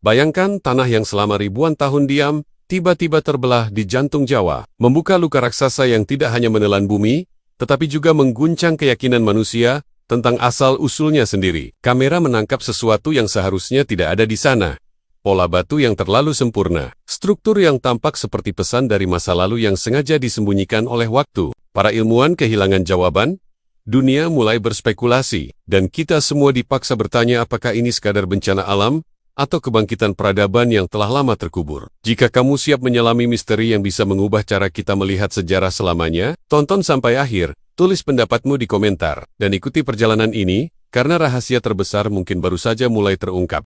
Bayangkan tanah yang selama ribuan tahun diam, tiba-tiba terbelah di jantung Jawa, membuka luka raksasa yang tidak hanya menelan bumi, tetapi juga mengguncang keyakinan manusia tentang asal-usulnya sendiri. Kamera menangkap sesuatu yang seharusnya tidak ada di sana. Pola batu yang terlalu sempurna, struktur yang tampak seperti pesan dari masa lalu yang sengaja disembunyikan oleh waktu. Para ilmuwan kehilangan jawaban, dunia mulai berspekulasi, dan kita semua dipaksa bertanya apakah ini sekadar bencana alam, atau kebangkitan peradaban yang telah lama terkubur. Jika kamu siap menyelami misteri yang bisa mengubah cara kita melihat sejarah selamanya, tonton sampai akhir, tulis pendapatmu di komentar, dan ikuti perjalanan ini, karena rahasia terbesar mungkin baru saja mulai terungkap.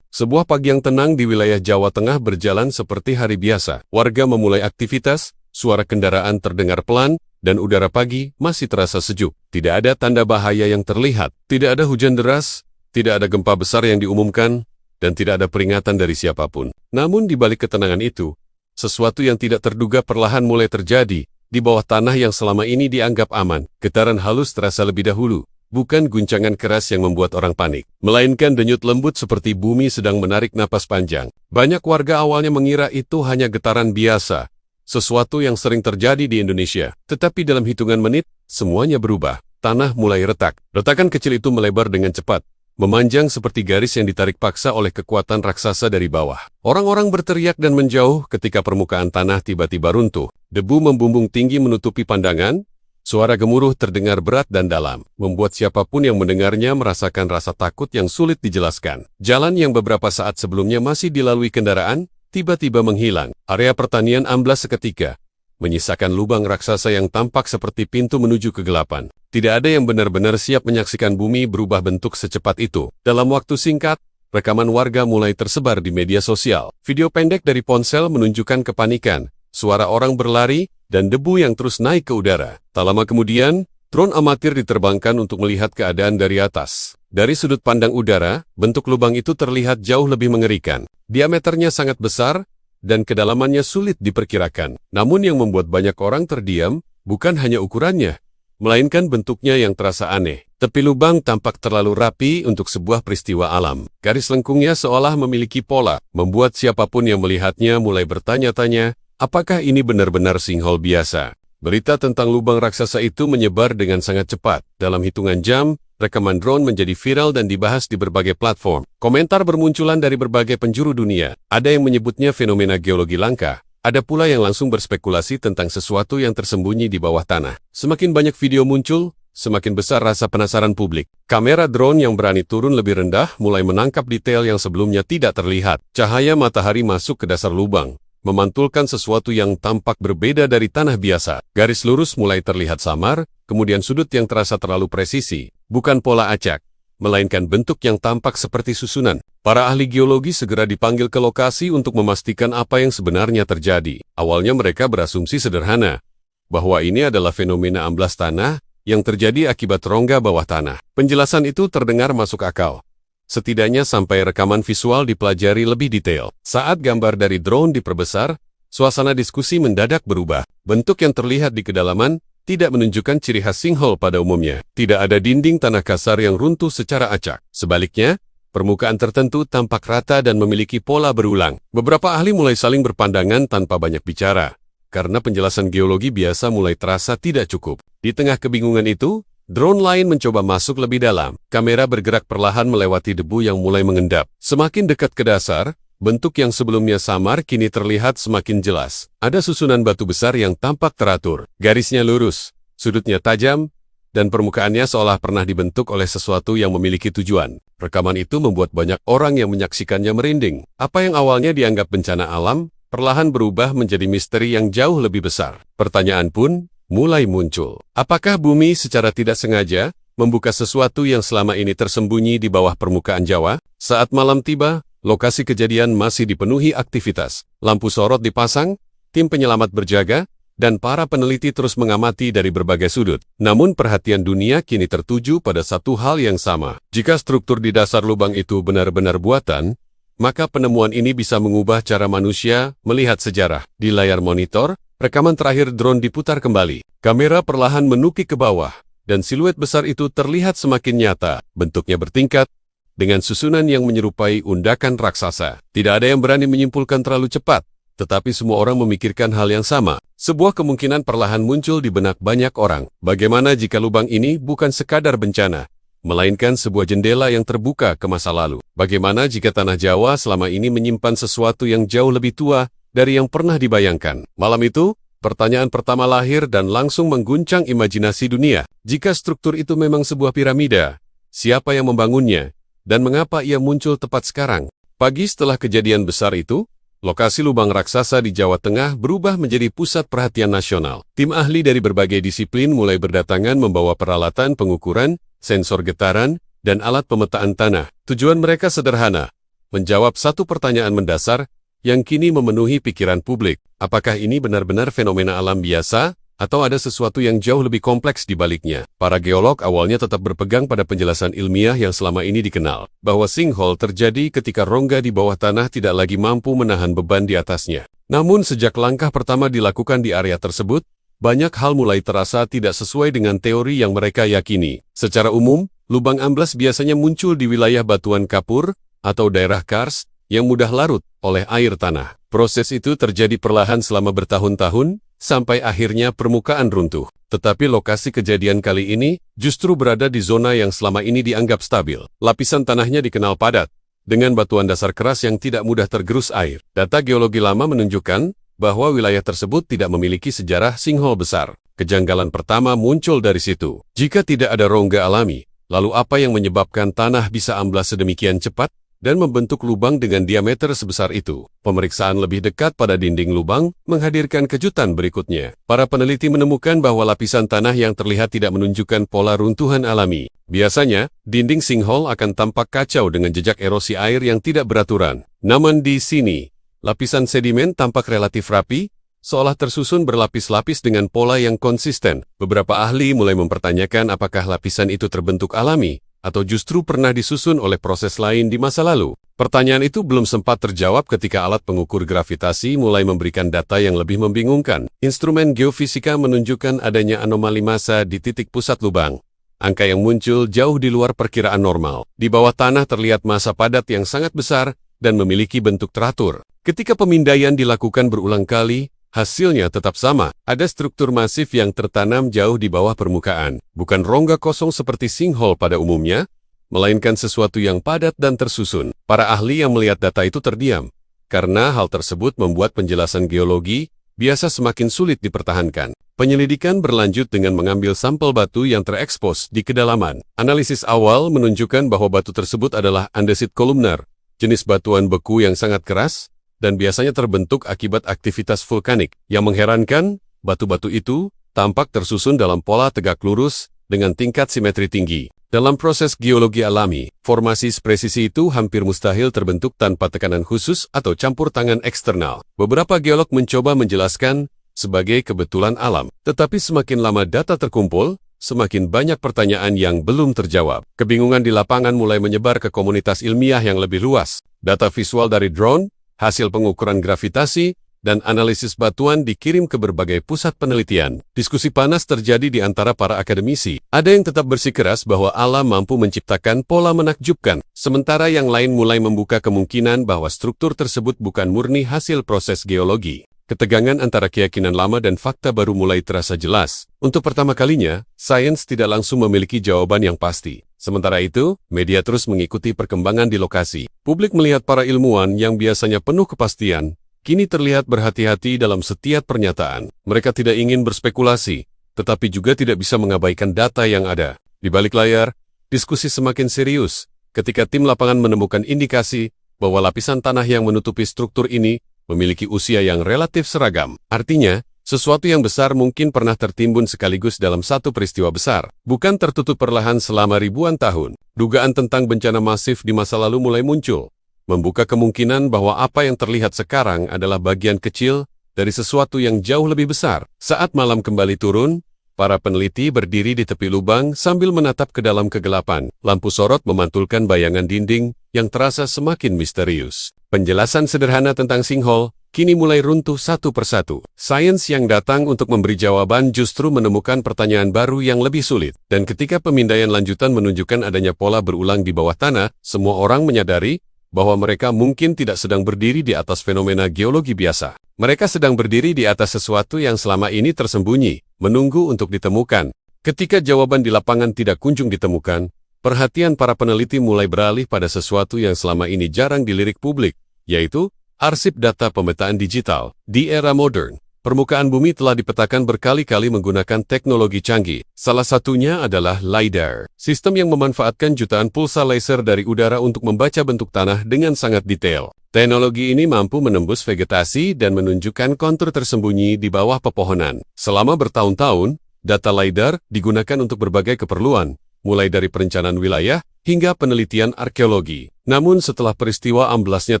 Sebuah pagi yang tenang di wilayah Jawa Tengah berjalan seperti hari biasa. Warga memulai aktivitas, suara kendaraan terdengar pelan, dan udara pagi masih terasa sejuk. Tidak ada tanda bahaya yang terlihat. Tidak ada hujan deras, tidak ada gempa besar yang diumumkan, dan tidak ada peringatan dari siapapun. Namun di balik ketenangan itu, sesuatu yang tidak terduga perlahan mulai terjadi. Di bawah tanah yang selama ini dianggap aman, getaran halus terasa lebih dahulu. Bukan guncangan keras yang membuat orang panik, melainkan denyut lembut seperti bumi sedang menarik napas panjang. Banyak warga awalnya mengira itu hanya getaran biasa, sesuatu yang sering terjadi di Indonesia. Tetapi dalam hitungan menit, semuanya berubah. Tanah mulai retak. Retakan kecil itu melebar dengan cepat, memanjang seperti garis yang ditarik paksa oleh kekuatan raksasa dari bawah. Orang-orang berteriak dan menjauh ketika permukaan tanah tiba-tiba runtuh. Debu membumbung tinggi menutupi pandangan. Suara gemuruh terdengar berat dan dalam, membuat siapapun yang mendengarnya merasakan rasa takut yang sulit dijelaskan. Jalan yang beberapa saat sebelumnya masih dilalui kendaraan, tiba-tiba menghilang. Area pertanian amblas seketika, menyisakan lubang raksasa yang tampak seperti pintu menuju kegelapan. Tidak ada yang benar-benar siap menyaksikan bumi berubah bentuk secepat itu. Dalam waktu singkat, rekaman warga mulai tersebar di media sosial. Video pendek dari ponsel menunjukkan kepanikan, suara orang berlari, dan debu yang terus naik ke udara. Tak lama kemudian, drone amatir diterbangkan untuk melihat keadaan dari atas. Dari sudut pandang udara, bentuk lubang itu terlihat jauh lebih mengerikan. Diameternya sangat besar, dan kedalamannya sulit diperkirakan. Namun yang membuat banyak orang terdiam, bukan hanya ukurannya, melainkan bentuknya yang terasa aneh. Tepi lubang tampak terlalu rapi untuk sebuah peristiwa alam. Garis lengkungnya seolah memiliki pola, membuat siapapun yang melihatnya mulai bertanya-tanya, apakah ini benar-benar sinkhole biasa? Berita tentang lubang raksasa itu menyebar dengan sangat cepat. Dalam hitungan jam, rekaman drone menjadi viral dan dibahas di berbagai platform. Komentar bermunculan dari berbagai penjuru dunia. Ada yang menyebutnya fenomena geologi langka. Ada pula yang langsung berspekulasi tentang sesuatu yang tersembunyi di bawah tanah. Semakin banyak video muncul, semakin besar rasa penasaran publik. Kamera drone yang berani turun lebih rendah mulai menangkap detail yang sebelumnya tidak terlihat. Cahaya matahari masuk ke dasar lubang, memantulkan sesuatu yang tampak berbeda dari tanah biasa. Garis lurus mulai terlihat samar, kemudian sudut yang terasa terlalu presisi, bukan pola acak, melainkan bentuk yang tampak seperti susunan. Para ahli geologi segera dipanggil ke lokasi untuk memastikan apa yang sebenarnya terjadi. Awalnya mereka berasumsi sederhana, bahwa ini adalah fenomena amblas tanah yang terjadi akibat rongga bawah tanah. Penjelasan itu terdengar masuk akal. Setidaknya sampai rekaman visual dipelajari lebih detail. Saat gambar dari drone diperbesar, suasana diskusi mendadak berubah. Bentuk yang terlihat di kedalaman tidak menunjukkan ciri khas sinkhole pada umumnya. Tidak ada dinding tanah kasar yang runtuh secara acak. Sebaliknya, permukaan tertentu tampak rata dan memiliki pola berulang. Beberapa ahli mulai saling berpandangan tanpa banyak bicara, karena penjelasan geologi biasa mulai terasa tidak cukup. Di tengah kebingungan itu, drone lain mencoba masuk lebih dalam. Kamera bergerak perlahan melewati debu yang mulai mengendap. Semakin dekat ke dasar, bentuk yang sebelumnya samar kini terlihat semakin jelas. Ada susunan batu besar yang tampak teratur. Garisnya lurus, sudutnya tajam, dan permukaannya seolah pernah dibentuk oleh sesuatu yang memiliki tujuan. Rekaman itu membuat banyak orang yang menyaksikannya merinding. Apa yang awalnya dianggap bencana alam, perlahan berubah menjadi misteri yang jauh lebih besar. Pertanyaan pun mulai muncul. Apakah bumi secara tidak sengaja membuka sesuatu yang selama ini tersembunyi di bawah permukaan Jawa? Saat malam tiba, lokasi kejadian masih dipenuhi aktivitas. Lampu sorot dipasang, tim penyelamat berjaga, dan para peneliti terus mengamati dari berbagai sudut. Namun perhatian dunia kini tertuju pada satu hal yang sama. Jika struktur di dasar lubang itu benar-benar buatan, maka penemuan ini bisa mengubah cara manusia melihat sejarah. Di layar monitor, rekaman terakhir drone diputar kembali. Kamera perlahan menukik ke bawah, dan siluet besar itu terlihat semakin nyata, bentuknya bertingkat, dengan susunan yang menyerupai undakan raksasa. Tidak ada yang berani menyimpulkan terlalu cepat, tetapi semua orang memikirkan hal yang sama. Sebuah kemungkinan perlahan muncul di benak banyak orang. Bagaimana jika lubang ini bukan sekadar bencana, melainkan sebuah jendela yang terbuka ke masa lalu? Bagaimana jika tanah Jawa selama ini menyimpan sesuatu yang jauh lebih tua dari yang pernah dibayangkan? Malam itu, pertanyaan pertama lahir dan langsung mengguncang imajinasi dunia. Jika struktur itu memang sebuah piramida, siapa yang membangunnya, dan mengapa ia muncul tepat sekarang? Pagi setelah kejadian besar itu, lokasi lubang raksasa di Jawa Tengah berubah menjadi pusat perhatian nasional. Tim ahli dari berbagai disiplin mulai berdatangan membawa peralatan pengukuran, sensor getaran, dan alat pemetaan tanah. Tujuan mereka sederhana, menjawab satu pertanyaan mendasar yang kini memenuhi pikiran publik. Apakah ini benar-benar fenomena alam biasa, atau ada sesuatu yang jauh lebih kompleks di baliknya? Para geolog awalnya tetap berpegang pada penjelasan ilmiah yang selama ini dikenal, bahwa sinkhole terjadi ketika rongga di bawah tanah tidak lagi mampu menahan beban di atasnya. Namun sejak langkah pertama dilakukan di area tersebut, banyak hal mulai terasa tidak sesuai dengan teori yang mereka yakini. Secara umum, lubang amblas biasanya muncul di wilayah batuan kapur atau daerah karst yang mudah larut oleh air tanah. Proses itu terjadi perlahan selama bertahun-tahun, sampai akhirnya permukaan runtuh. Tetapi lokasi kejadian kali ini justru berada di zona yang selama ini dianggap stabil. Lapisan tanahnya dikenal padat, dengan batuan dasar keras yang tidak mudah tergerus air. Data geologi lama menunjukkan bahwa wilayah tersebut tidak memiliki sejarah sinkhole besar. Kejanggalan pertama muncul dari situ. Jika tidak ada rongga alami, lalu apa yang menyebabkan tanah bisa amblas sedemikian cepat dan membentuk lubang dengan diameter sebesar itu? Pemeriksaan lebih dekat pada dinding lubang menghadirkan kejutan berikutnya. Para peneliti menemukan bahwa lapisan tanah yang terlihat tidak menunjukkan pola runtuhan alami. Biasanya, dinding sinkhole akan tampak kacau dengan jejak erosi air yang tidak beraturan. Namun di sini, lapisan sedimen tampak relatif rapi, seolah tersusun berlapis-lapis dengan pola yang konsisten. Beberapa ahli mulai mempertanyakan apakah lapisan itu terbentuk alami, atau justru pernah disusun oleh proses lain di masa lalu. Pertanyaan itu belum sempat terjawab ketika alat pengukur gravitasi mulai memberikan data yang lebih membingungkan. Instrumen geofisika menunjukkan adanya anomali massa di titik pusat lubang. Angka yang muncul jauh di luar perkiraan normal. Di bawah tanah terlihat massa padat yang sangat besar dan memiliki bentuk teratur. Ketika pemindaian dilakukan berulang kali, hasilnya tetap sama. Ada struktur masif yang tertanam jauh di bawah permukaan. Bukan rongga kosong seperti sinkhole pada umumnya, melainkan sesuatu yang padat dan tersusun. Para ahli yang melihat data itu terdiam, karena hal tersebut membuat penjelasan geologi biasa semakin sulit dipertahankan. Penyelidikan berlanjut dengan mengambil sampel batu yang terekspos di kedalaman. Analisis awal menunjukkan bahwa batu tersebut adalah andesit kolumnar, jenis batuan beku yang sangat keras, dan biasanya terbentuk akibat aktivitas vulkanik. Yang mengherankan, batu-batu itu tampak tersusun dalam pola tegak lurus dengan tingkat simetri tinggi. Dalam proses geologi alami, formasi presisi itu hampir mustahil terbentuk tanpa tekanan khusus atau campur tangan eksternal. Beberapa geolog mencoba menjelaskan sebagai kebetulan alam. Tetapi semakin lama data terkumpul, semakin banyak pertanyaan yang belum terjawab. Kebingungan di lapangan mulai menyebar ke komunitas ilmiah yang lebih luas. Data visual dari drone, hasil pengukuran gravitasi, dan analisis batuan dikirim ke berbagai pusat penelitian. Diskusi panas terjadi di antara para akademisi. Ada yang tetap bersikeras bahwa alam mampu menciptakan pola menakjubkan, sementara yang lain mulai membuka kemungkinan bahwa struktur tersebut bukan murni hasil proses geologi. Ketegangan antara keyakinan lama dan fakta baru mulai terasa jelas. Untuk pertama kalinya, sains tidak langsung memiliki jawaban yang pasti. Sementara itu, media terus mengikuti perkembangan di lokasi. Publik melihat para ilmuwan yang biasanya penuh kepastian, kini terlihat berhati-hati dalam setiap pernyataan. Mereka tidak ingin berspekulasi, tetapi juga tidak bisa mengabaikan data yang ada. Di balik layar, diskusi semakin serius ketika tim lapangan menemukan indikasi bahwa lapisan tanah yang menutupi struktur ini memiliki usia yang relatif seragam. Artinya, sesuatu yang besar mungkin pernah tertimbun sekaligus dalam satu peristiwa besar, bukan tertutup perlahan selama ribuan tahun. Dugaan tentang bencana masif di masa lalu mulai muncul, membuka kemungkinan bahwa apa yang terlihat sekarang adalah bagian kecil dari sesuatu yang jauh lebih besar. Saat malam kembali turun, Para peneliti berdiri di tepi lubang sambil menatap ke dalam kegelapan. Lampu sorot memantulkan bayangan dinding yang terasa semakin misterius. Penjelasan sederhana tentang sinkhole kini mulai runtuh satu persatu. Sains yang datang untuk memberi jawaban justru menemukan pertanyaan baru yang lebih sulit. Dan ketika pemindaian lanjutan menunjukkan adanya pola berulang di bawah tanah, semua orang menyadari bahwa mereka mungkin tidak sedang berdiri di atas fenomena geologi biasa. Mereka sedang berdiri di atas sesuatu yang selama ini tersembunyi, menunggu untuk ditemukan. Ketika jawaban di lapangan tidak kunjung ditemukan, perhatian para peneliti mulai beralih pada sesuatu yang selama ini jarang dilirik publik, yaitu arsip data pemetaan digital. Di era modern, permukaan bumi telah dipetakan berkali-kali menggunakan teknologi canggih. Salah satunya adalah LiDAR, sistem yang memanfaatkan jutaan pulsa laser dari udara untuk membaca bentuk tanah dengan sangat detail. Teknologi ini mampu menembus vegetasi dan menunjukkan kontur tersembunyi di bawah pepohonan. Selama bertahun-tahun, data LiDAR digunakan untuk berbagai keperluan, mulai dari perencanaan wilayah hingga penelitian arkeologi. Namun setelah peristiwa amblasnya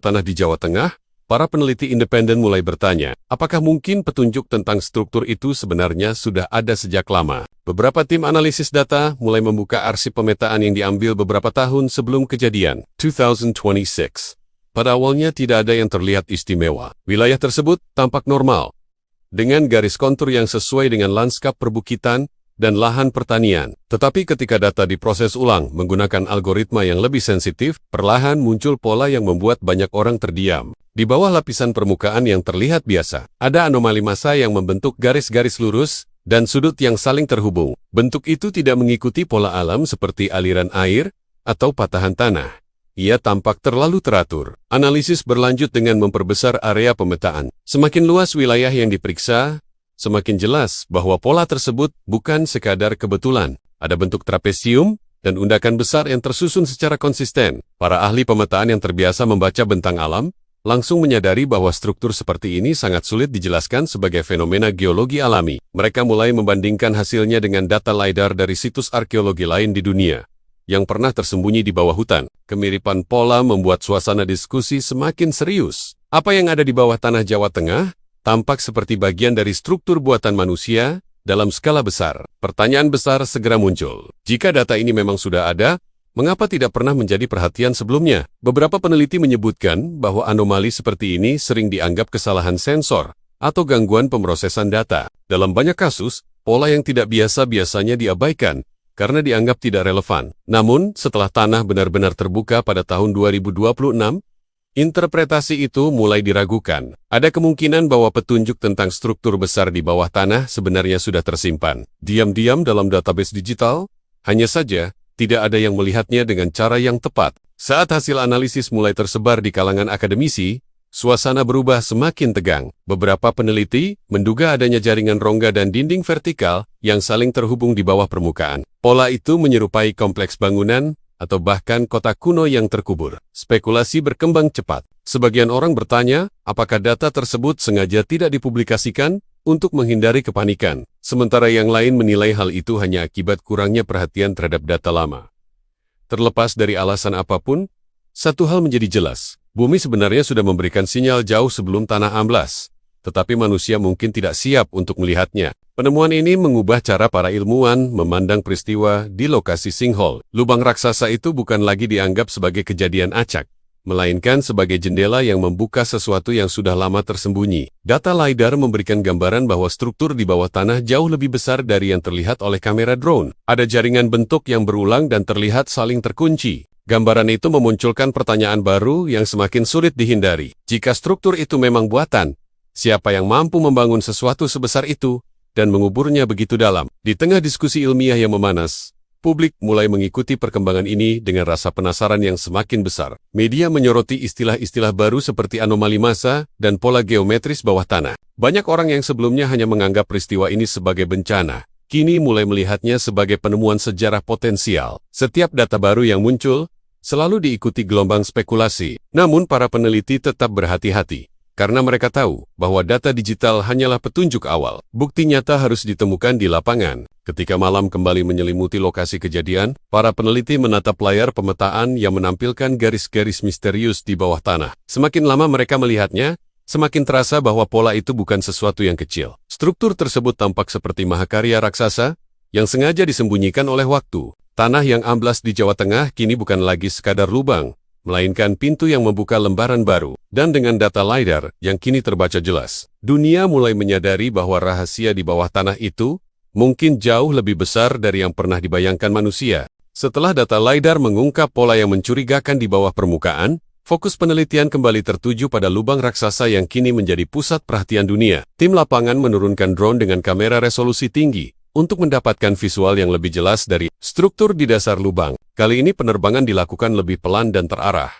tanah di Jawa Tengah, para peneliti independen mulai bertanya, apakah mungkin petunjuk tentang struktur itu sebenarnya sudah ada sejak lama? Beberapa tim analisis data mulai membuka arsip pemetaan yang diambil beberapa tahun sebelum kejadian. 2026. Pada awalnya tidak ada yang terlihat istimewa. Wilayah tersebut tampak normal, dengan garis kontur yang sesuai dengan lanskap perbukitan dan lahan pertanian. Tetapi ketika data diproses ulang menggunakan algoritma yang lebih sensitif, perlahan muncul pola yang membuat banyak orang terdiam. Di bawah lapisan permukaan yang terlihat biasa, ada anomali massa yang membentuk garis-garis lurus dan sudut yang saling terhubung. Bentuk itu tidak mengikuti pola alam seperti aliran air atau patahan tanah. Ia tampak terlalu teratur. Analisis berlanjut dengan memperbesar area pemetaan. Semakin luas wilayah yang diperiksa, semakin jelas bahwa pola tersebut bukan sekadar kebetulan. Ada bentuk trapesium dan undakan besar yang tersusun secara konsisten. Para ahli pemetaan yang terbiasa membaca bentang alam langsung menyadari bahwa struktur seperti ini sangat sulit dijelaskan sebagai fenomena geologi alami. Mereka mulai membandingkan hasilnya dengan data LiDAR dari situs arkeologi lain di dunia yang pernah tersembunyi di bawah hutan. Kemiripan pola membuat suasana diskusi semakin serius. Apa yang ada di bawah tanah Jawa Tengah tampak seperti bagian dari struktur buatan manusia dalam skala besar. Pertanyaan besar segera muncul. Jika data ini memang sudah ada, mengapa tidak pernah menjadi perhatian sebelumnya? Beberapa peneliti menyebutkan bahwa anomali seperti ini sering dianggap kesalahan sensor atau gangguan pemrosesan data. Dalam banyak kasus, pola yang tidak biasa biasanya diabaikan karena dianggap tidak relevan. Namun, setelah tanah benar-benar terbuka pada tahun 2026, interpretasi itu mulai diragukan. Ada kemungkinan bahwa petunjuk tentang struktur besar di bawah tanah sebenarnya sudah tersimpan diam-diam dalam database digital, hanya saja tidak ada yang melihatnya dengan cara yang tepat. Saat hasil analisis mulai tersebar di kalangan akademisi, suasana berubah semakin tegang. Beberapa peneliti menduga adanya jaringan rongga dan dinding vertikal yang saling terhubung di bawah permukaan. Pola itu menyerupai kompleks bangunan atau bahkan kota kuno yang terkubur. Spekulasi berkembang cepat. Sebagian orang bertanya, apakah data tersebut sengaja tidak dipublikasikan untuk menghindari kepanikan, sementara yang lain menilai hal itu hanya akibat kurangnya perhatian terhadap data lama. Terlepas dari alasan apapun, satu hal menjadi jelas. Bumi sebenarnya sudah memberikan sinyal jauh sebelum tanah amblas, tetapi manusia mungkin tidak siap untuk melihatnya. Penemuan ini mengubah cara para ilmuwan memandang peristiwa di lokasi sinkhole. Lubang raksasa itu bukan lagi dianggap sebagai kejadian acak, melainkan sebagai jendela yang membuka sesuatu yang sudah lama tersembunyi. Data LiDAR memberikan gambaran bahwa struktur di bawah tanah jauh lebih besar dari yang terlihat oleh kamera drone. Ada jaringan bentuk yang berulang dan terlihat saling terkunci. Gambaran itu memunculkan pertanyaan baru yang semakin sulit dihindari. Jika struktur itu memang buatan, siapa yang mampu membangun sesuatu sebesar itu dan menguburnya begitu dalam? Di tengah diskusi ilmiah yang memanas, publik mulai mengikuti perkembangan ini dengan rasa penasaran yang semakin besar. Media menyoroti istilah-istilah baru seperti anomali massa dan pola geometris bawah tanah. Banyak orang yang sebelumnya hanya menganggap peristiwa ini sebagai bencana, kini mulai melihatnya sebagai penemuan sejarah potensial. Setiap data baru yang muncul selalu diikuti gelombang spekulasi. Namun para peneliti tetap berhati-hati, karena mereka tahu bahwa data digital hanyalah petunjuk awal. Bukti nyata harus ditemukan di lapangan. Ketika malam kembali menyelimuti lokasi kejadian, para peneliti menatap layar pemetaan yang menampilkan garis-garis misterius di bawah tanah. Semakin lama mereka melihatnya, semakin terasa bahwa pola itu bukan sesuatu yang kecil. Struktur tersebut tampak seperti mahakarya raksasa yang sengaja disembunyikan oleh waktu. Tanah yang amblas di Jawa Tengah kini bukan lagi sekadar lubang, melainkan pintu yang membuka lembaran baru. Dan dengan data LiDAR yang kini terbaca jelas, dunia mulai menyadari bahwa rahasia di bawah tanah itu mungkin jauh lebih besar dari yang pernah dibayangkan manusia. Setelah data LiDAR mengungkap pola yang mencurigakan di bawah permukaan, fokus penelitian kembali tertuju pada lubang raksasa yang kini menjadi pusat perhatian dunia. Tim lapangan menurunkan drone dengan kamera resolusi tinggi untuk mendapatkan visual yang lebih jelas dari struktur di dasar lubang. Kali ini penerbangan dilakukan lebih pelan dan terarah,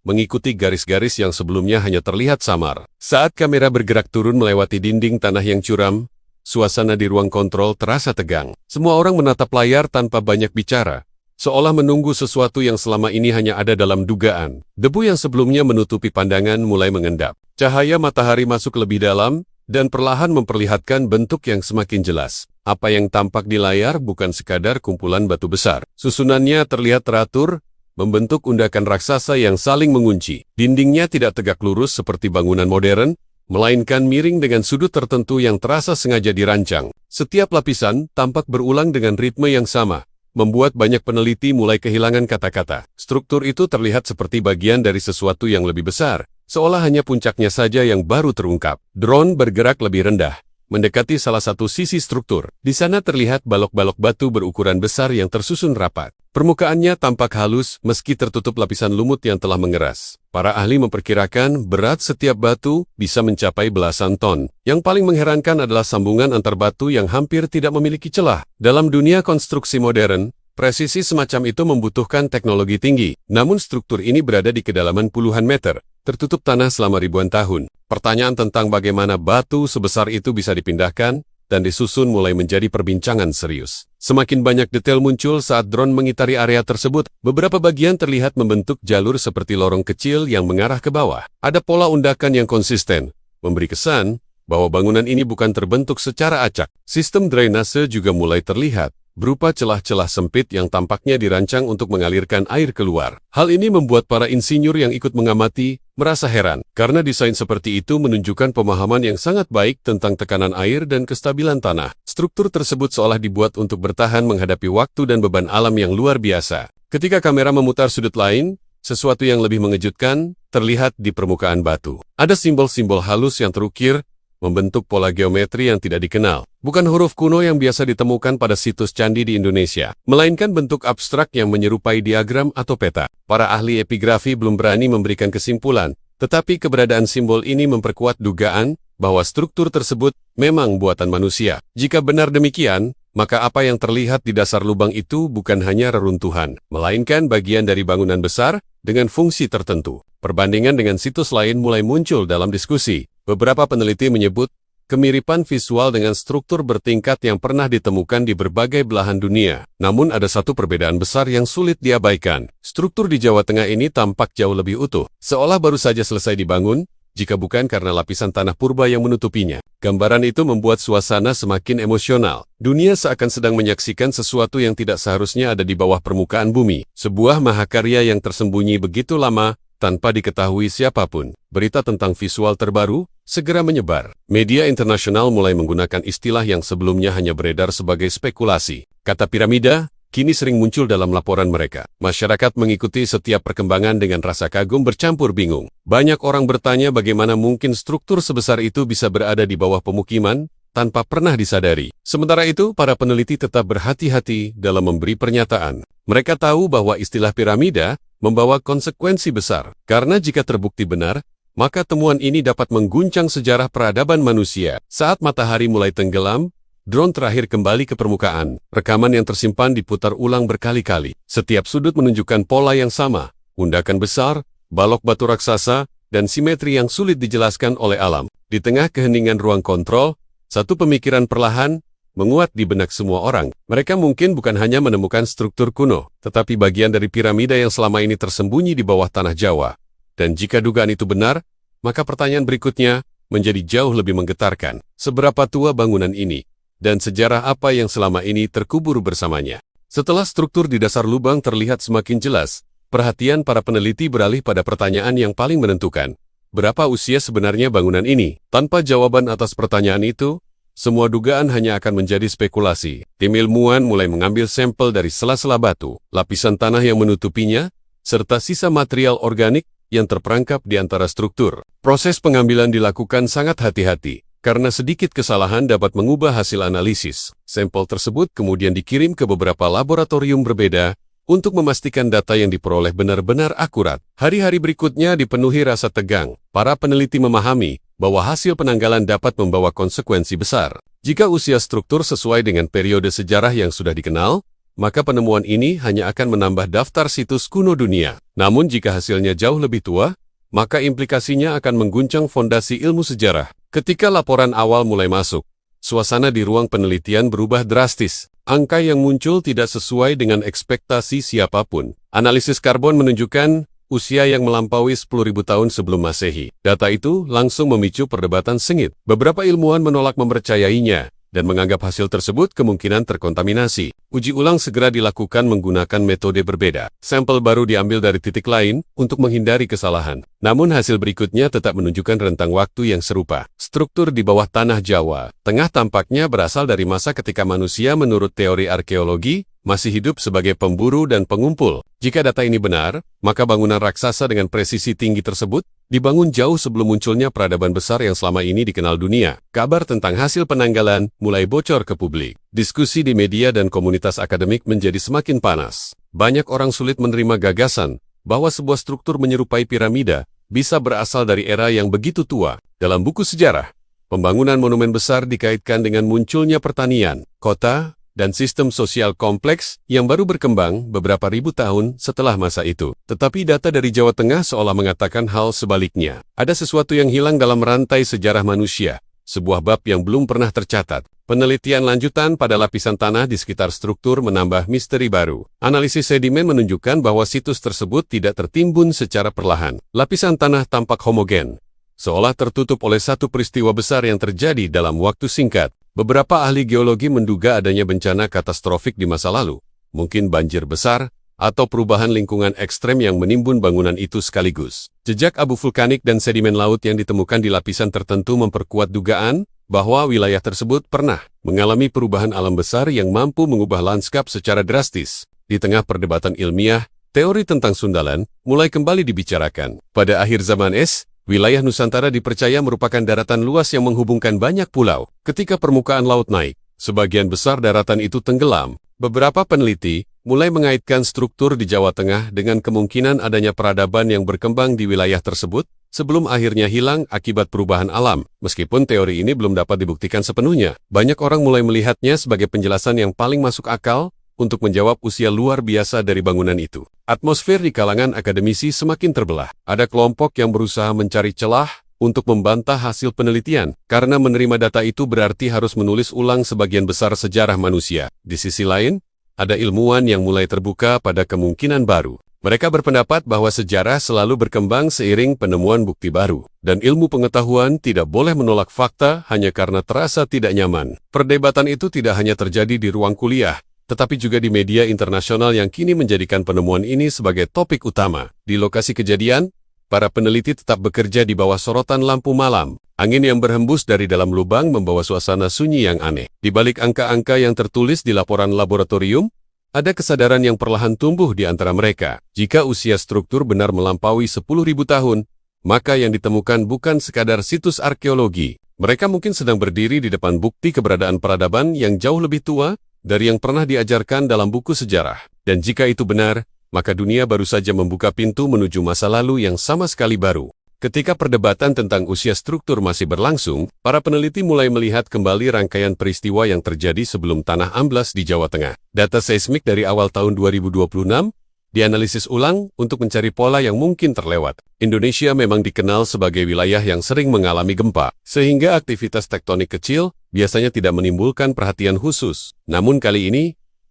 mengikuti garis-garis yang sebelumnya hanya terlihat samar. Saat kamera bergerak turun melewati dinding tanah yang curam, suasana di ruang kontrol terasa tegang. Semua orang menatap layar tanpa banyak bicara, seolah menunggu sesuatu yang selama ini hanya ada dalam dugaan. Debu yang sebelumnya menutupi pandangan mulai mengendap. Cahaya matahari masuk lebih dalam, dan perlahan memperlihatkan bentuk yang semakin jelas. Apa yang tampak di layar bukan sekadar kumpulan batu besar. Susunannya terlihat teratur, membentuk undakan raksasa yang saling mengunci. Dindingnya tidak tegak lurus seperti bangunan modern, melainkan miring dengan sudut tertentu yang terasa sengaja dirancang. Setiap lapisan tampak berulang dengan ritme yang sama, membuat banyak peneliti mulai kehilangan kata-kata. Struktur itu terlihat seperti bagian dari sesuatu yang lebih besar, seolah hanya puncaknya saja yang baru terungkap. Drone bergerak lebih rendah, mendekati salah satu sisi struktur. Di sana terlihat balok-balok batu berukuran besar yang tersusun rapat. Permukaannya tampak halus meski tertutup lapisan lumut yang telah mengeras. Para ahli memperkirakan berat setiap batu bisa mencapai belasan ton. Yang paling mengherankan adalah sambungan antar batu yang hampir tidak memiliki celah. Dalam dunia konstruksi modern, presisi semacam itu membutuhkan teknologi tinggi. Namun struktur ini berada di kedalaman puluhan meter, tertutup tanah selama ribuan tahun. Pertanyaan tentang bagaimana batu sebesar itu bisa dipindahkan dan disusun mulai menjadi perbincangan serius. Semakin banyak detail muncul saat drone mengitari area tersebut. Beberapa bagian terlihat membentuk jalur seperti lorong kecil yang mengarah ke bawah. Ada pola undakan yang konsisten, memberi kesan bahwa bangunan ini bukan terbentuk secara acak. Sistem drainase juga mulai terlihat, berupa celah-celah sempit yang tampaknya dirancang untuk mengalirkan air keluar. Hal ini membuat para insinyur yang ikut mengamati merasa heran, karena desain seperti itu menunjukkan pemahaman yang sangat baik tentang tekanan air dan kestabilan tanah. Struktur tersebut seolah dibuat untuk bertahan menghadapi waktu dan beban alam yang luar biasa. Ketika kamera memutar sudut lain, sesuatu yang lebih mengejutkan terlihat di permukaan batu. Ada simbol-simbol halus yang terukir, membentuk pola geometri yang tidak dikenal. Bukan huruf kuno yang biasa ditemukan pada situs candi di Indonesia, melainkan bentuk abstrak yang menyerupai diagram atau peta. Para ahli epigrafi belum berani memberikan kesimpulan, tetapi keberadaan simbol ini memperkuat dugaan bahwa struktur tersebut memang buatan manusia. Jika benar demikian, maka apa yang terlihat di dasar lubang itu bukan hanya reruntuhan, melainkan bagian dari bangunan besar dengan fungsi tertentu. Perbandingan dengan situs lain mulai muncul dalam diskusi. Beberapa peneliti menyebut kemiripan visual dengan struktur bertingkat yang pernah ditemukan di berbagai belahan dunia. Namun ada satu perbedaan besar yang sulit diabaikan. Struktur di Jawa Tengah ini tampak jauh lebih utuh, seolah baru saja selesai dibangun, jika bukan karena lapisan tanah purba yang menutupinya. Gambaran itu membuat suasana semakin emosional. Dunia seakan sedang menyaksikan sesuatu yang tidak seharusnya ada di bawah permukaan bumi. Sebuah mahakarya yang tersembunyi begitu lama, tanpa diketahui siapapun. Berita tentang visual terbaru segera menyebar. Media internasional mulai menggunakan istilah yang sebelumnya hanya beredar sebagai spekulasi. Kata piramida kini sering muncul dalam laporan mereka. Masyarakat mengikuti setiap perkembangan dengan rasa kagum bercampur bingung. Banyak orang bertanya bagaimana mungkin struktur sebesar itu bisa berada di bawah pemukiman tanpa pernah disadari. Sementara itu, para peneliti tetap berhati-hati dalam memberi pernyataan. Mereka tahu bahwa istilah piramida membawa konsekuensi besar. Karena jika terbukti benar, maka temuan ini dapat mengguncang sejarah peradaban manusia. Saat matahari mulai tenggelam, drone terakhir kembali ke permukaan. Rekaman yang tersimpan diputar ulang berkali-kali. Setiap sudut menunjukkan pola yang sama, undakan besar, balok batu raksasa, dan simetri yang sulit dijelaskan oleh alam. Di tengah keheningan ruang kontrol, satu pemikiran perlahan menguat di benak semua orang. Mereka mungkin bukan hanya menemukan struktur kuno, tetapi bagian dari piramida yang selama ini tersembunyi di bawah tanah Jawa. Dan jika dugaan itu benar, maka pertanyaan berikutnya menjadi jauh lebih menggetarkan. Seberapa tua bangunan ini? Dan sejarah apa yang selama ini terkubur bersamanya? Setelah struktur di dasar lubang terlihat semakin jelas, perhatian para peneliti beralih pada pertanyaan yang paling menentukan. berapa usia sebenarnya bangunan ini? Tanpa jawaban atas pertanyaan itu, semua dugaan hanya akan menjadi spekulasi. Tim ilmuwan mulai mengambil sampel dari sela-sela batu, lapisan tanah yang menutupinya, serta sisa material organik yang terperangkap di antara struktur. Proses pengambilan dilakukan sangat hati-hati, karena sedikit kesalahan dapat mengubah hasil analisis. Sampel tersebut kemudian dikirim ke beberapa laboratorium berbeda untuk memastikan data yang diperoleh benar-benar akurat. Hari-hari berikutnya dipenuhi rasa tegang. Para peneliti memahami bahwa hasil penanggalan dapat membawa konsekuensi besar. Jika usia struktur sesuai dengan periode sejarah yang sudah dikenal, maka penemuan ini hanya akan menambah daftar situs kuno dunia. Namun jika hasilnya jauh lebih tua, maka implikasinya akan mengguncang fondasi ilmu sejarah. Ketika laporan awal mulai masuk, suasana di ruang penelitian berubah drastis. Angka yang muncul tidak sesuai dengan ekspektasi siapapun. Analisis karbon menunjukkan usia yang melampaui 10.000 tahun sebelum Masehi. Data itu langsung memicu perdebatan sengit. Beberapa ilmuwan menolak mempercayainya dan menganggap hasil tersebut kemungkinan terkontaminasi. Uji ulang segera dilakukan menggunakan metode berbeda. Sampel baru diambil dari titik lain untuk menghindari kesalahan. Namun hasil berikutnya tetap menunjukkan rentang waktu yang serupa. Struktur di bawah tanah Jawa Tengah tampaknya berasal dari masa ketika manusia menurut teori arkeologi masih hidup sebagai pemburu dan pengumpul. Jika data ini benar, maka bangunan raksasa dengan presisi tinggi tersebut dibangun jauh sebelum munculnya peradaban besar yang selama ini dikenal dunia. Kabar tentang hasil penanggalan mulai bocor ke publik. Diskusi di media dan komunitas akademik menjadi semakin panas. Banyak orang sulit menerima gagasan bahwa sebuah struktur menyerupai piramida bisa berasal dari era yang begitu tua. Dalam buku sejarah, pembangunan monumen besar dikaitkan dengan munculnya pertanian, kota, dan sistem sosial kompleks yang baru berkembang beberapa ribu tahun setelah masa itu. Tetapi data dari Jawa Tengah seolah mengatakan hal sebaliknya. Ada sesuatu yang hilang dalam rantai sejarah manusia, sebuah bab yang belum pernah tercatat. Penelitian lanjutan pada lapisan tanah di sekitar struktur menambah misteri baru. Analisis sedimen menunjukkan bahwa situs tersebut tidak tertimbun secara perlahan. Lapisan tanah tampak homogen, seolah tertutup oleh satu peristiwa besar yang terjadi dalam waktu singkat. Beberapa ahli geologi menduga adanya bencana katastrofik di masa lalu, mungkin banjir besar, atau perubahan lingkungan ekstrem yang menimbun bangunan itu sekaligus. Jejak abu vulkanik dan sedimen laut yang ditemukan di lapisan tertentu memperkuat dugaan bahwa wilayah tersebut pernah mengalami perubahan alam besar yang mampu mengubah lanskap secara drastis. Di tengah perdebatan ilmiah, teori tentang Sundalan mulai kembali dibicarakan. Pada akhir zaman es, wilayah Nusantara dipercaya merupakan daratan luas yang menghubungkan banyak pulau. Ketika permukaan laut naik, sebagian besar daratan itu tenggelam. Beberapa peneliti mulai mengaitkan struktur di Jawa Tengah dengan kemungkinan adanya peradaban yang berkembang di wilayah tersebut sebelum akhirnya hilang akibat perubahan alam. Meskipun teori ini belum dapat dibuktikan sepenuhnya, banyak orang mulai melihatnya sebagai penjelasan yang paling masuk akal untuk menjawab usia luar biasa dari bangunan itu. Atmosfer di kalangan akademisi semakin terbelah. Ada kelompok yang berusaha mencari celah untuk membantah hasil penelitian, karena menerima data itu berarti harus menulis ulang sebagian besar sejarah manusia. Di sisi lain, ada ilmuwan yang mulai terbuka pada kemungkinan baru. Mereka berpendapat bahwa sejarah selalu berkembang seiring penemuan bukti baru, dan ilmu pengetahuan tidak boleh menolak fakta hanya karena terasa tidak nyaman. Perdebatan itu tidak hanya terjadi di ruang kuliah, tetapi juga di media internasional yang kini menjadikan penemuan ini sebagai topik utama. Di lokasi kejadian, para peneliti tetap bekerja di bawah sorotan lampu malam. Angin yang berhembus dari dalam lubang membawa suasana sunyi yang aneh. Di balik angka-angka yang tertulis di laporan laboratorium, ada kesadaran yang perlahan tumbuh di antara mereka. Jika usia struktur benar melampaui 10.000 tahun, maka yang ditemukan bukan sekadar situs arkeologi. Mereka mungkin sedang berdiri di depan bukti keberadaan peradaban yang jauh lebih tua dari yang pernah diajarkan dalam buku sejarah. Dan jika itu benar, maka dunia baru saja membuka pintu menuju masa lalu yang sama sekali baru. Ketika perdebatan tentang usia struktur masih berlangsung, para peneliti mulai melihat kembali rangkaian peristiwa yang terjadi sebelum tanah amblas di Jawa Tengah. Data seismik dari awal tahun 2026 dianalisis ulang untuk mencari pola yang mungkin terlewat. Indonesia memang dikenal sebagai wilayah yang sering mengalami gempa, sehingga aktivitas tektonik kecil biasanya tidak menimbulkan perhatian khusus. Namun kali ini,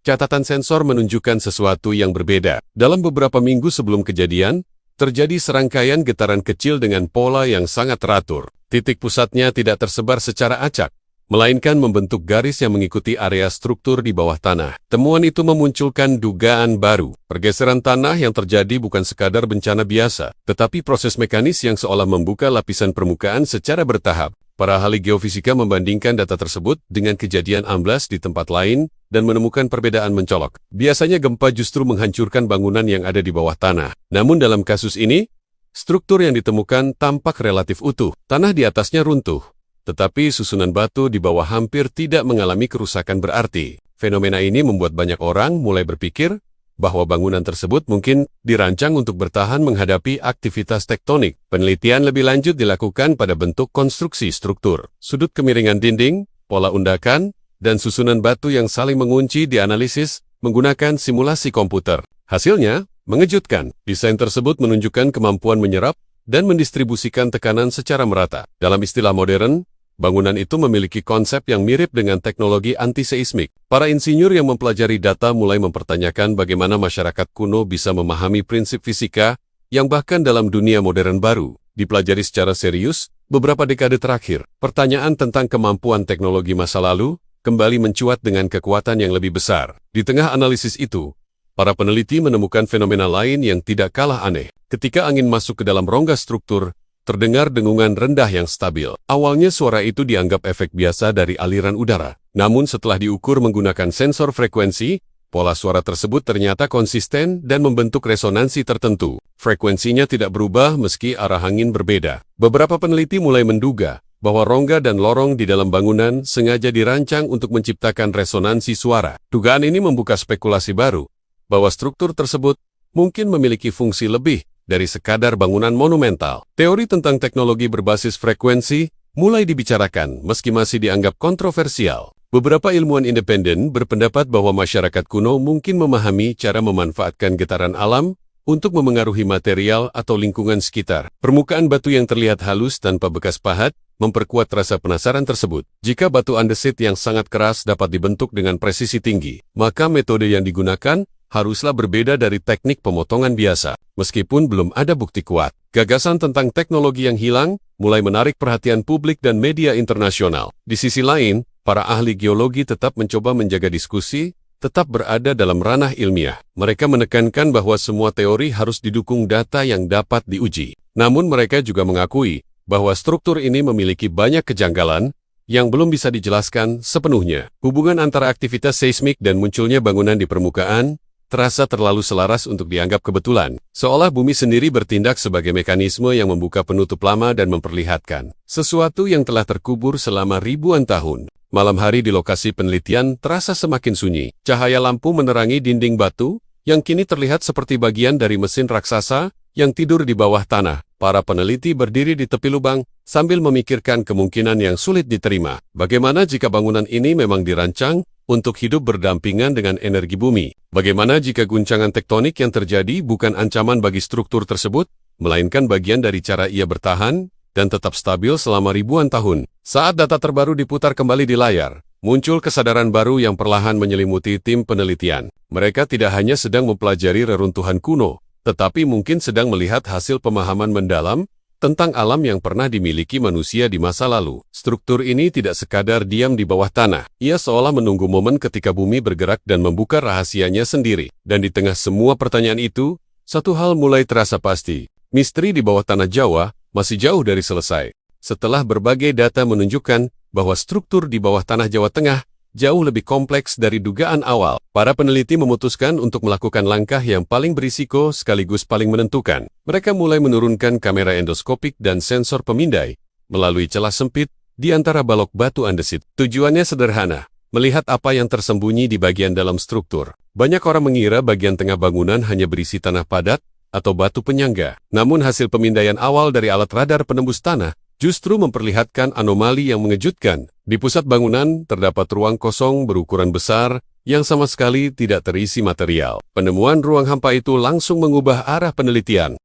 catatan sensor menunjukkan sesuatu yang berbeda. Dalam beberapa minggu sebelum kejadian, terjadi serangkaian getaran kecil dengan pola yang sangat teratur. Titik pusatnya tidak tersebar secara acak, melainkan membentuk garis yang mengikuti area struktur di bawah tanah. Temuan itu memunculkan dugaan baru. Pergeseran tanah yang terjadi bukan sekadar bencana biasa, tetapi proses mekanis yang seolah membuka lapisan permukaan secara bertahap. Para ahli geofisika membandingkan data tersebut dengan kejadian amblas di tempat lain dan menemukan perbedaan mencolok. Biasanya gempa justru menghancurkan bangunan yang ada di bawah tanah. Namun dalam kasus ini, struktur yang ditemukan tampak relatif utuh. Tanah di atasnya runtuh, tetapi susunan batu di bawah hampir tidak mengalami kerusakan berarti. Fenomena ini membuat banyak orang mulai berpikir bahwa bangunan tersebut mungkin dirancang untuk bertahan menghadapi aktivitas tektonik. Penelitian lebih lanjut dilakukan pada bentuk konstruksi struktur, sudut kemiringan dinding, pola undakan, dan susunan batu yang saling mengunci dianalisis menggunakan simulasi komputer. Hasilnya mengejutkan. Desain tersebut menunjukkan kemampuan menyerap dan mendistribusikan tekanan secara merata. Dalam istilah modern, bangunan itu memiliki konsep yang mirip dengan teknologi anti-seismik. Para insinyur yang mempelajari data mulai mempertanyakan bagaimana masyarakat kuno bisa memahami prinsip fisika yang bahkan dalam dunia modern baru dipelajari secara serius beberapa dekade terakhir. Pertanyaan tentang kemampuan teknologi masa lalu kembali mencuat dengan kekuatan yang lebih besar. Di tengah analisis itu, para peneliti menemukan fenomena lain yang tidak kalah aneh. Ketika angin masuk ke dalam rongga struktur, terdengar dengungan rendah yang stabil. Awalnya suara itu dianggap efek biasa dari aliran udara. Namun setelah diukur menggunakan sensor frekuensi, pola suara tersebut ternyata konsisten dan membentuk resonansi tertentu. Frekuensinya tidak berubah meski arah angin berbeda. Beberapa peneliti mulai menduga bahwa rongga dan lorong di dalam bangunan sengaja dirancang untuk menciptakan resonansi suara. Dugaan ini membuka spekulasi baru, bahwa struktur tersebut mungkin memiliki fungsi lebih dari sekadar bangunan monumental. Teori tentang teknologi berbasis frekuensi mulai dibicarakan meski masih dianggap kontroversial. Beberapa ilmuwan independen berpendapat bahwa masyarakat kuno mungkin memahami cara memanfaatkan getaran alam untuk memengaruhi material atau lingkungan sekitar. Permukaan batu yang terlihat halus tanpa bekas pahat memperkuat rasa penasaran tersebut. Jika batu andesit yang sangat keras dapat dibentuk dengan presisi tinggi, maka metode yang digunakan haruslah berbeda dari teknik pemotongan biasa. Meskipun belum ada bukti kuat, gagasan tentang teknologi yang hilang mulai menarik perhatian publik dan media internasional. Di sisi lain, para ahli geologi tetap mencoba menjaga diskusi, tetap berada dalam ranah ilmiah. Mereka menekankan bahwa semua teori harus didukung data yang dapat diuji. Namun mereka juga mengakui bahwa struktur ini memiliki banyak kejanggalan yang belum bisa dijelaskan sepenuhnya. Hubungan antara aktivitas seismik dan munculnya bangunan di permukaan terasa terlalu selaras untuk dianggap kebetulan, seolah bumi sendiri bertindak sebagai mekanisme yang membuka penutup lama dan memperlihatkan sesuatu yang telah terkubur selama ribuan tahun. Malam hari di lokasi penelitian terasa semakin sunyi. Cahaya lampu menerangi dinding batu, yang kini terlihat seperti bagian dari mesin raksasa yang tidur di bawah tanah. Para peneliti berdiri di tepi lubang sambil memikirkan kemungkinan yang sulit diterima. Bagaimana jika bangunan ini memang dirancang untuk hidup berdampingan dengan energi bumi? Bagaimana jika guncangan tektonik yang terjadi bukan ancaman bagi struktur tersebut, melainkan bagian dari cara ia bertahan dan tetap stabil selama ribuan tahun? Saat data terbaru diputar kembali di layar, muncul kesadaran baru yang perlahan menyelimuti tim penelitian. Mereka tidak hanya sedang mempelajari reruntuhan kuno, tetapi mungkin sedang melihat hasil pemahaman mendalam tentang alam yang pernah dimiliki manusia di masa lalu. Struktur ini tidak sekadar diam di bawah tanah. Ia seolah menunggu momen ketika bumi bergerak dan membuka rahasianya sendiri. Dan di tengah semua pertanyaan itu, satu hal mulai terasa pasti. Misteri di bawah tanah Jawa masih jauh dari selesai. Setelah berbagai data menunjukkan bahwa struktur di bawah tanah Jawa Tengah jauh lebih kompleks dari dugaan awal, para peneliti memutuskan untuk melakukan langkah yang paling berisiko sekaligus paling menentukan. Mereka mulai menurunkan kamera endoskopik dan sensor pemindai melalui celah sempit di antara balok batu andesit. Tujuannya sederhana, melihat apa yang tersembunyi di bagian dalam struktur. Banyak orang mengira bagian tengah bangunan hanya berisi tanah padat atau batu penyangga. Namun hasil pemindaian awal dari alat radar penembus tanah justru memperlihatkan anomali yang mengejutkan. Di pusat bangunan terdapat ruang kosong berukuran besar yang sama sekali tidak terisi material. Penemuan ruang hampa itu langsung mengubah arah penelitian.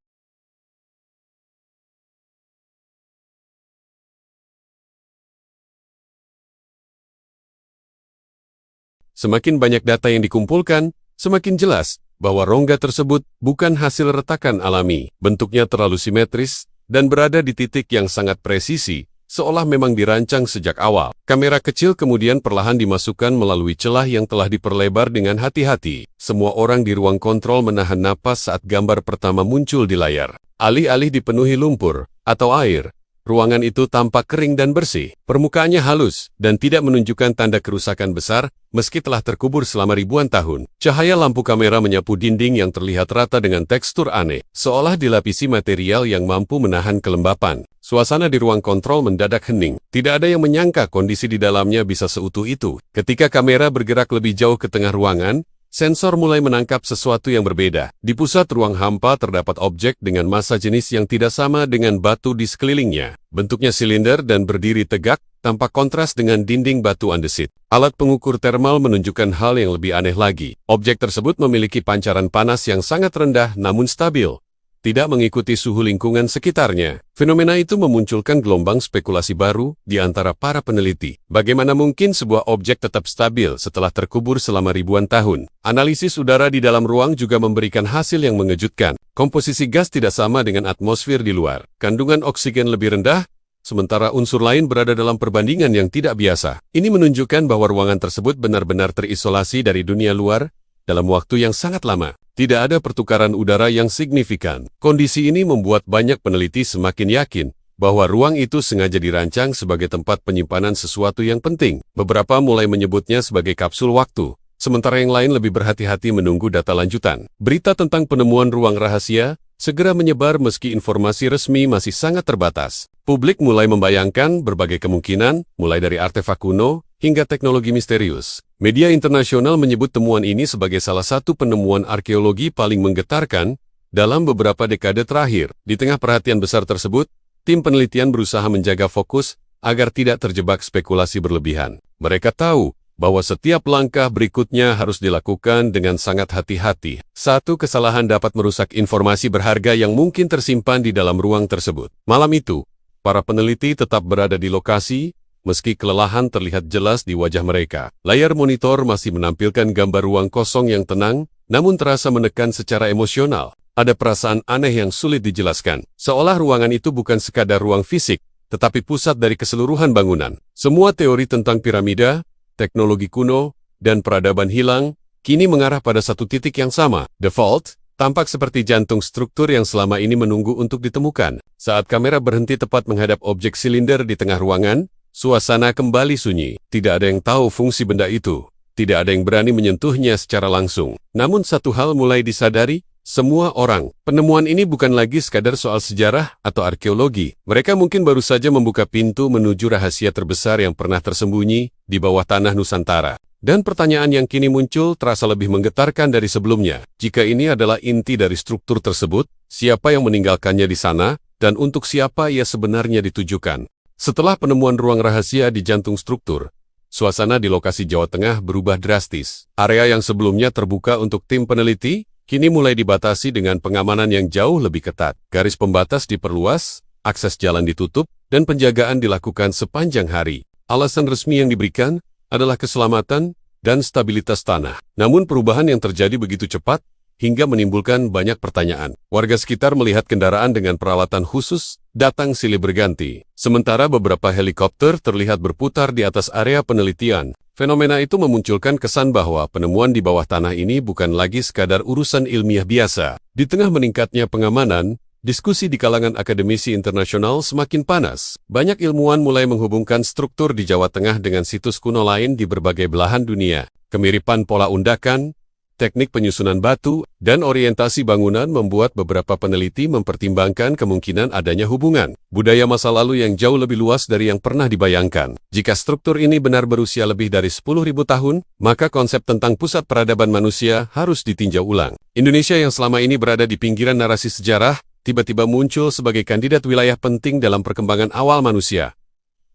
Semakin banyak data yang dikumpulkan, semakin jelas bahwa rongga tersebut bukan hasil retakan alami. Bentuknya terlalu simetris dan berada di titik yang sangat presisi, seolah memang dirancang sejak awal. Kamera kecil kemudian perlahan dimasukkan melalui celah yang telah diperlebar dengan hati-hati. Semua orang di ruang kontrol menahan napas saat gambar pertama muncul di layar. Alih-alih dipenuhi lumpur atau air, ruangan itu tampak kering dan bersih. Permukaannya halus dan tidak menunjukkan tanda kerusakan besar meski telah terkubur selama ribuan tahun. Cahaya lampu kamera menyapu dinding yang terlihat rata dengan tekstur aneh, seolah dilapisi material yang mampu menahan kelembapan. Suasana di ruang kontrol mendadak hening. Tidak ada yang menyangka kondisi di dalamnya bisa seutuh itu. Ketika kamera bergerak lebih jauh ke tengah ruangan, sensor mulai menangkap sesuatu yang berbeda. Di pusat ruang hampa terdapat objek dengan massa jenis yang tidak sama dengan batu di sekelilingnya. Bentuknya silinder dan berdiri tegak, tampak kontras dengan dinding batu andesit. Alat pengukur termal menunjukkan hal yang lebih aneh lagi. Objek tersebut memiliki pancaran panas yang sangat rendah namun stabil, tidak mengikuti suhu lingkungan sekitarnya. Fenomena itu memunculkan gelombang spekulasi baru di antara para peneliti. Bagaimana mungkin sebuah objek tetap stabil setelah terkubur selama ribuan tahun? Analisis udara di dalam ruang juga memberikan hasil yang mengejutkan. Komposisi gas tidak sama dengan atmosfer di luar. Kandungan oksigen lebih rendah, sementara unsur lain berada dalam perbandingan yang tidak biasa. Ini menunjukkan bahwa ruangan tersebut benar-benar terisolasi dari dunia luar dalam waktu yang sangat lama. Tidak ada pertukaran udara yang signifikan. Kondisi ini membuat banyak peneliti semakin yakin bahwa ruang itu sengaja dirancang sebagai tempat penyimpanan sesuatu yang penting. Beberapa mulai menyebutnya sebagai kapsul waktu, sementara yang lain lebih berhati-hati menunggu data lanjutan. Berita tentang penemuan ruang rahasia segera menyebar meski informasi resmi masih sangat terbatas. Publik mulai membayangkan berbagai kemungkinan, mulai dari artefak kuno hingga teknologi misterius. Media internasional menyebut temuan ini sebagai salah satu penemuan arkeologi paling menggetarkan dalam beberapa dekade terakhir. Di tengah perhatian besar tersebut, tim penelitian berusaha menjaga fokus agar tidak terjebak spekulasi berlebihan. Mereka tahu bahwa setiap langkah berikutnya harus dilakukan dengan sangat hati-hati. Satu kesalahan dapat merusak informasi berharga yang mungkin tersimpan di dalam ruang tersebut. Malam itu, para peneliti tetap berada di lokasi, meski kelelahan terlihat jelas di wajah mereka. Layar monitor masih menampilkan gambar ruang kosong yang tenang, namun terasa menekan secara emosional. Ada perasaan aneh yang sulit dijelaskan, seolah ruangan itu bukan sekadar ruang fisik, tetapi pusat dari keseluruhan bangunan. Semua teori tentang piramida, teknologi kuno, dan peradaban hilang, kini mengarah pada satu titik yang sama. The Vault tampak seperti jantung struktur yang selama ini menunggu untuk ditemukan. Saat kamera berhenti tepat menghadap objek silinder di tengah ruangan, suasana kembali sunyi. Tidak ada yang tahu fungsi benda itu. Tidak ada yang berani menyentuhnya secara langsung. Namun satu hal mulai disadari, semua orang. Penemuan ini bukan lagi sekadar soal sejarah atau arkeologi. Mereka mungkin baru saja membuka pintu menuju rahasia terbesar yang pernah tersembunyi di bawah tanah Nusantara. Dan pertanyaan yang kini muncul terasa lebih menggetarkan dari sebelumnya. Jika ini adalah inti dari struktur tersebut, siapa yang meninggalkannya di sana, dan untuk siapa ia sebenarnya ditujukan? Setelah penemuan ruang rahasia di jantung struktur, suasana di lokasi Jawa Tengah berubah drastis. Area yang sebelumnya terbuka untuk tim peneliti, kini mulai dibatasi dengan pengamanan yang jauh lebih ketat. Garis pembatas diperluas, akses jalan ditutup, dan penjagaan dilakukan sepanjang hari. Alasan resmi yang diberikan adalah keselamatan dan stabilitas tanah. Namun perubahan yang terjadi begitu cepat, hingga menimbulkan banyak pertanyaan. Warga sekitar melihat kendaraan dengan peralatan khusus datang silih berganti. Sementara beberapa helikopter terlihat berputar di atas area penelitian. Fenomena itu memunculkan kesan bahwa penemuan di bawah tanah ini bukan lagi sekadar urusan ilmiah biasa. Di tengah meningkatnya pengamanan, diskusi di kalangan akademisi internasional semakin panas. Banyak ilmuwan mulai menghubungkan struktur di Jawa Tengah dengan situs kuno lain di berbagai belahan dunia. Kemiripan pola undakan, teknik penyusunan batu, dan orientasi bangunan membuat beberapa peneliti mempertimbangkan kemungkinan adanya hubungan budaya masa lalu yang jauh lebih luas dari yang pernah dibayangkan. Jika struktur ini benar berusia lebih dari 10.000 tahun, maka konsep tentang pusat peradaban manusia harus ditinjau ulang. Indonesia yang selama ini berada di pinggiran narasi sejarah, tiba-tiba muncul sebagai kandidat wilayah penting dalam perkembangan awal manusia.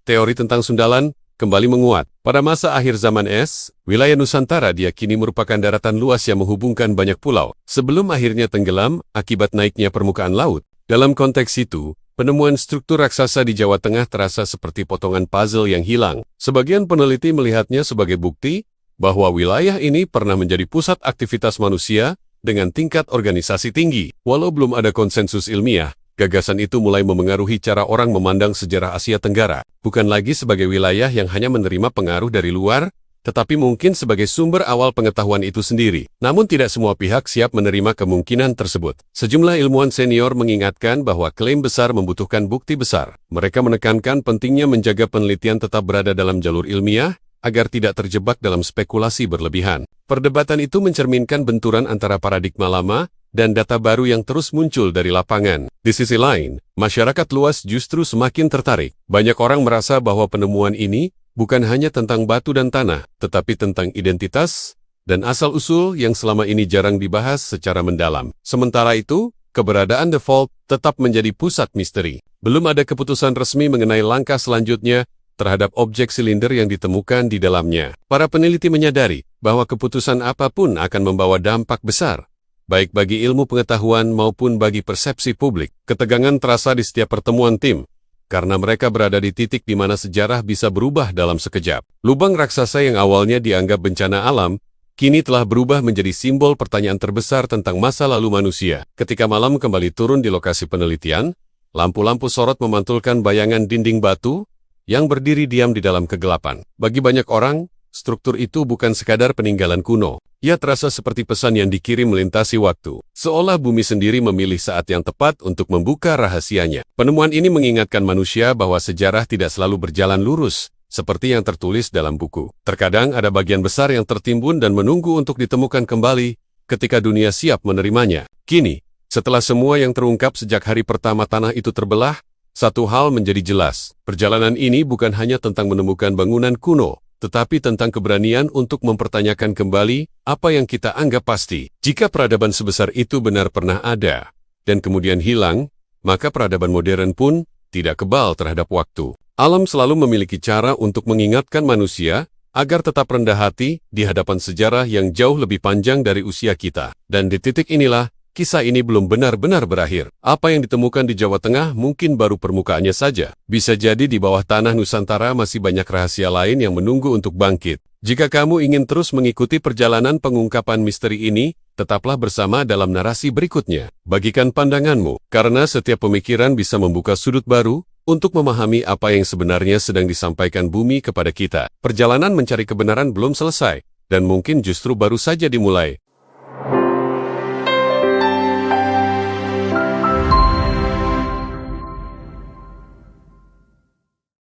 Teori tentang Sundalan kembali menguat. Pada masa akhir zaman es, wilayah Nusantara diyakini merupakan daratan luas yang menghubungkan banyak pulau, sebelum akhirnya tenggelam akibat naiknya permukaan laut. Dalam konteks itu, penemuan struktur raksasa di Jawa Tengah terasa seperti potongan puzzle yang hilang. Sebagian peneliti melihatnya sebagai bukti bahwa wilayah ini pernah menjadi pusat aktivitas manusia dengan tingkat organisasi tinggi. Walau belum ada konsensus ilmiah, gagasan itu mulai memengaruhi cara orang memandang sejarah Asia Tenggara, bukan lagi sebagai wilayah yang hanya menerima pengaruh dari luar, tetapi mungkin sebagai sumber awal pengetahuan itu sendiri. Namun tidak semua pihak siap menerima kemungkinan tersebut. Sejumlah ilmuwan senior mengingatkan bahwa klaim besar membutuhkan bukti besar. Mereka menekankan pentingnya menjaga penelitian tetap berada dalam jalur ilmiah, agar tidak terjebak dalam spekulasi berlebihan. Perdebatan itu mencerminkan benturan antara paradigma lama dan data baru yang terus muncul dari lapangan. Di sisi lain, masyarakat luas justru semakin tertarik. Banyak orang merasa bahwa penemuan ini bukan hanya tentang batu dan tanah, tetapi tentang identitas dan asal-usul yang selama ini jarang dibahas secara mendalam. Sementara itu, keberadaan The Vault tetap menjadi pusat misteri. Belum ada keputusan resmi mengenai langkah selanjutnya terhadap objek silinder yang ditemukan di dalamnya. Para peneliti menyadari bahwa keputusan apapun akan membawa dampak besar, baik bagi ilmu pengetahuan maupun bagi persepsi publik. Ketegangan terasa di setiap pertemuan tim, karena mereka berada di titik di mana sejarah bisa berubah dalam sekejap. Lubang raksasa yang awalnya dianggap bencana alam, kini telah berubah menjadi simbol pertanyaan terbesar tentang masa lalu manusia. Ketika malam kembali turun di lokasi penelitian, lampu-lampu sorot memantulkan bayangan dinding batu yang berdiri diam di dalam kegelapan. Bagi banyak orang, struktur itu bukan sekadar peninggalan kuno. Ia terasa seperti pesan yang dikirim melintasi waktu, seolah bumi sendiri memilih saat yang tepat untuk membuka rahasianya. Penemuan ini mengingatkan manusia bahwa sejarah tidak selalu berjalan lurus, seperti yang tertulis dalam buku. Terkadang ada bagian besar yang tertimbun dan menunggu untuk ditemukan kembali ketika dunia siap menerimanya. Kini, setelah semua yang terungkap sejak hari pertama tanah itu terbelah, satu hal menjadi jelas. Perjalanan ini bukan hanya tentang menemukan bangunan kuno, tetapi tentang keberanian untuk mempertanyakan kembali apa yang kita anggap pasti. Jika peradaban sebesar itu benar pernah ada, dan kemudian hilang, maka peradaban modern pun tidak kebal terhadap waktu. Alam selalu memiliki cara untuk mengingatkan manusia agar tetap rendah hati di hadapan sejarah yang jauh lebih panjang dari usia kita. Dan di titik inilah, kisah ini belum benar-benar berakhir. Apa yang ditemukan di Jawa Tengah mungkin baru permukaannya saja. Bisa jadi di bawah tanah Nusantara masih banyak rahasia lain yang menunggu untuk bangkit. Jika kamu ingin terus mengikuti perjalanan pengungkapan misteri ini, tetaplah bersama dalam narasi berikutnya. Bagikan pandanganmu, karena setiap pemikiran bisa membuka sudut baru untuk memahami apa yang sebenarnya sedang disampaikan bumi kepada kita. Perjalanan mencari kebenaran belum selesai, dan mungkin justru baru saja dimulai.